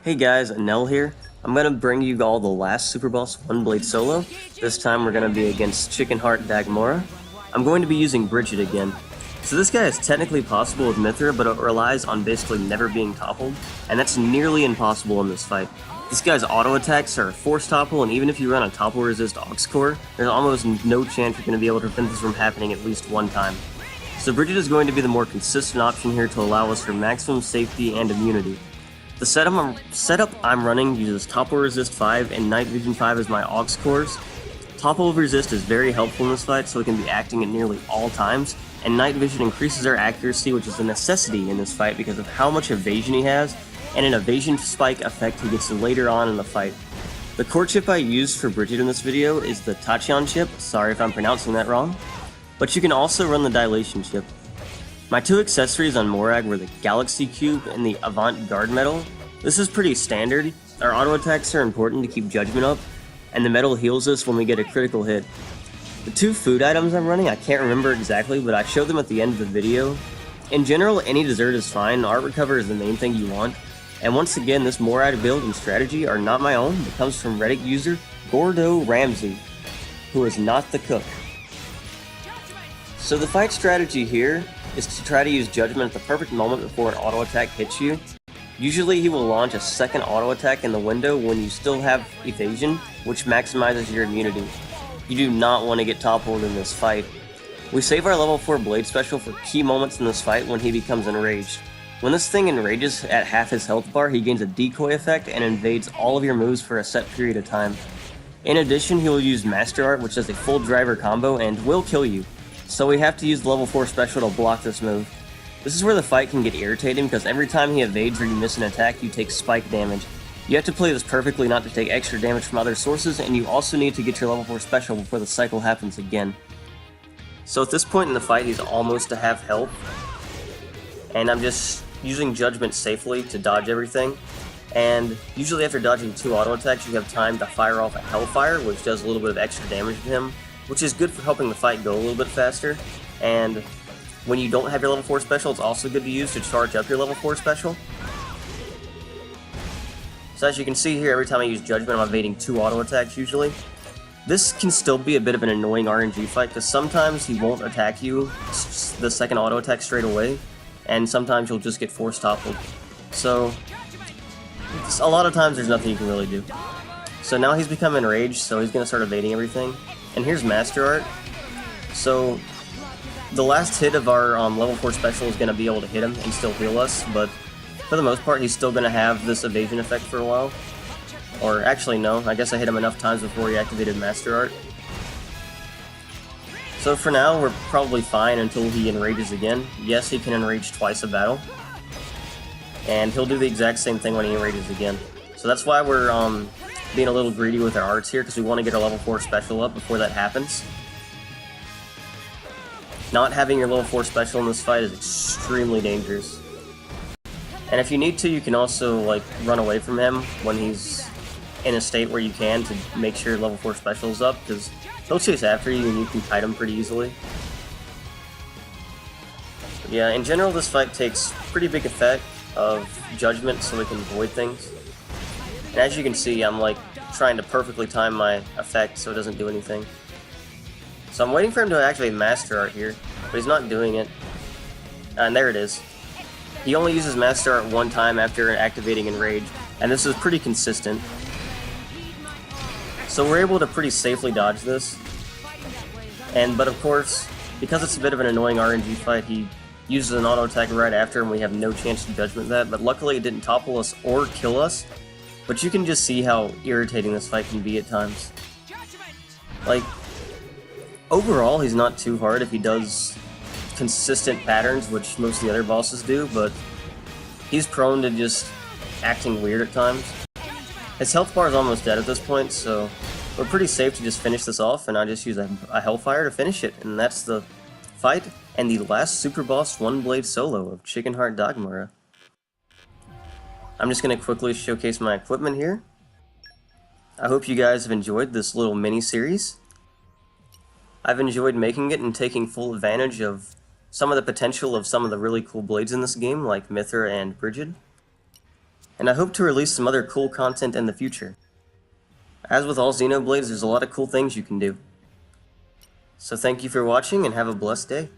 Hey guys, Nell here. I'm gonna bring you all the last Superboss One Blade solo. This time we're gonna be against Chickenheart Dagmara. I'm going to be using Brighid again. So this guy is technically possible with Mithra, but it relies on basically never being toppled, and that's nearly impossible in this fight. This guy's auto attacks are force topple, and even if you run a topple resist aux core, there's almost no chance you're going to be able to prevent this from happening at least one time. So Brighid is going to be the more consistent option here to allow us for maximum safety and immunity. The setup I'm running uses Topple Resist 5 and Night Vision 5 as my aux cores. Topple Resist is very helpful in this fight, so it can be acting at nearly all times, and Night Vision increases our accuracy, which is a necessity in this fight because of how much evasion he has, and an evasion spike effect he gets later on in the fight. The core chip I used for Brighid in this video is the Tachyon chip, sorry if I'm pronouncing that wrong, but you can also run the Dilation chip. My two accessories on Morag were the Galaxy Cube and the Avant-Garde Medal. This is pretty standard. Our auto attacks are important to keep Judgment up, and the medal heals us when we get a critical hit. The two food items I'm running, I can't remember exactly, but I showed them at the end of the video. In general, any dessert is fine. Art Recover is the main thing you want. And once again, this Morag build and strategy are not my own. It comes from Reddit user Gordo Ramsey, who is not the cook. So the fight strategy here is to try to use Judgment at the perfect moment before an auto attack hits you. Usually he will launch a second auto attack in the window when you still have evasion, which maximizes your immunity. You do not want to get toppled in this fight. We save our level 4 Blade special for key moments in this fight when he becomes enraged. When this thing enrages at half his health bar, he gains a decoy effect and invades all of your moves for a set period of time. In addition, he will use Master Art, which does a full driver combo and will kill you. So we have to use the level 4 special to block this move. This is where the fight can get irritating because every time he evades or you miss an attack, you take spike damage. You have to play this perfectly not to take extra damage from other sources, and you also need to get your level 4 special before the cycle happens again. So at this point in the fight, he's almost to half health, and I'm just using Judgment safely to dodge everything. And usually after dodging 2 auto attacks, you have time to fire off a Hellfire, which does a little bit of extra damage to him, which is good for helping the fight go a little bit faster. And when you don't have your level 4 special, it's also good to use to charge up your level 4 special. So as you can see here, every time I use Judgment, I'm evading 2 auto attacks usually. This can still be a bit of an annoying RNG fight, because sometimes he won't attack you the second auto attack straight away, and sometimes you'll just get force toppled. So a lot of times there's nothing you can really do. So now he's become enraged, so he's going to start evading everything. And here's Master Art. So the last hit of our level 4 special is going to be able to hit him and still heal us, but for the most part he's still going to have this evasion effect for a while. Or actually no, I guess I hit him enough times before he activated Master Art. So for now we're probably fine until he enrages again. Yes, he can enrage twice a battle, and he'll do the exact same thing when he enrages again. So that's why we're being a little greedy with our arts here, because we want to get our level 4 special up before that happens. Not having your level 4 special in this fight is extremely dangerous. And if you need to, you can also like run away from him when he's in a state where you can, to make sure your level 4 special is up, because he'll chase after you and you can kite him pretty easily. But yeah, in general this fight takes pretty big effect of Judgment so we can avoid things. And as you can see, I'm like trying to perfectly time my effect so it doesn't do anything. So I'm waiting for him to activate Master Art here, but he's not doing it. And there it is. He only uses Master Art one time after activating Enrage, and this is pretty consistent. So we're able to pretty safely dodge this. But of course, because it's a bit of an annoying RNG fight, he uses an auto attack right after and we have no chance to Judgment that, but luckily it didn't topple us or kill us. But you can just see how irritating this fight can be at times. Like, overall he's not too hard if he does consistent patterns, which most of the other bosses do, but he's prone to just acting weird at times. His health bar is almost dead at this point, so we're pretty safe to just finish this off, and I just use a Hellfire to finish it, and that's the fight and the last Superboss One Blade solo of Chickenheart Dagmara. I'm just going to quickly showcase my equipment here. I hope you guys have enjoyed this little mini-series. I've enjoyed making it and taking full advantage of some of the potential of some of the really cool blades in this game, like Mithra and Brighid. and I hope to release some other cool content in the future. As with all Xenoblades, there's a lot of cool things you can do. So thank you for watching and have a blessed day.